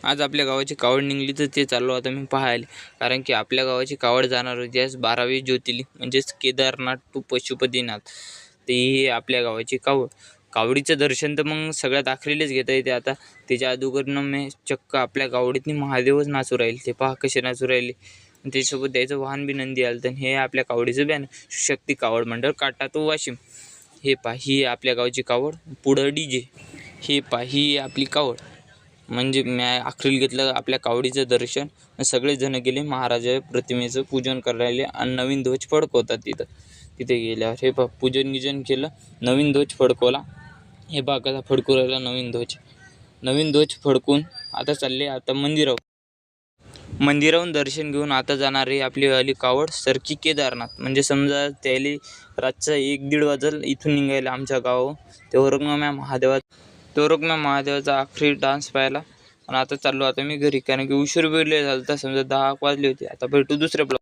आज आपल्या गावाची कावड निघली तर ते चाललो आता मी पाहायला. कारण की आपल्या गावाची कावड जाणार होती आज 12वी ज्योतिर्लिंग म्हणजेच केदारनाथ टू पशुपतीनाथ. ते ही आपल्या गावाची कावडीचं दर्शन तर मग सगळ्यात आखरीलेच घेता येते. आता त्याच्या अगोदरनं मी चक्क आपल्या गावडीतनी महादेवच नाचू राहील. ते पहा कसे नाचू राहिले. त्याच्यासोबत द्यायचं वाहन बी नंदी आलं. तर हे आपल्या कावडीचं बॅन शक्ती कावड मंडळ काटा तो वाशिम. हे पहा ही आपल्या गावची कावड, पुढं डीजे. हे पहा ही आपली कावड. म्हणजे मी अखरील घेतलं आपल्या कावडीचं दर्शन. सगळेजण गेले महाराजा प्रतिमेचं पूजन करायला आणि नवीन ध्वज फडकवतात तिथे गेल्यावर. हे पहा पूजन गिजन केलं, नवीन ध्वज फडकवला. हे पहा कसा फडकू राहिला नवीन ध्वज फडकून आता चालले आता मंदिराहून दर्शन घेऊन आता जाणार आहे आपली वाली कावड सरकी केदारनाथ. म्हणजे समजा त्याला रातचा 1-1:30 वाजल इथून निघायला आमच्या गाव. तेवढं मग महादेवाचा आखरी डान्स पाहायला. आणि आता चाललो आता मी घरी, कारण की उशीर वेळ झाला तर समजा 10 वाजले होते. आता भेटू दुसऱ्या ब्लॉग.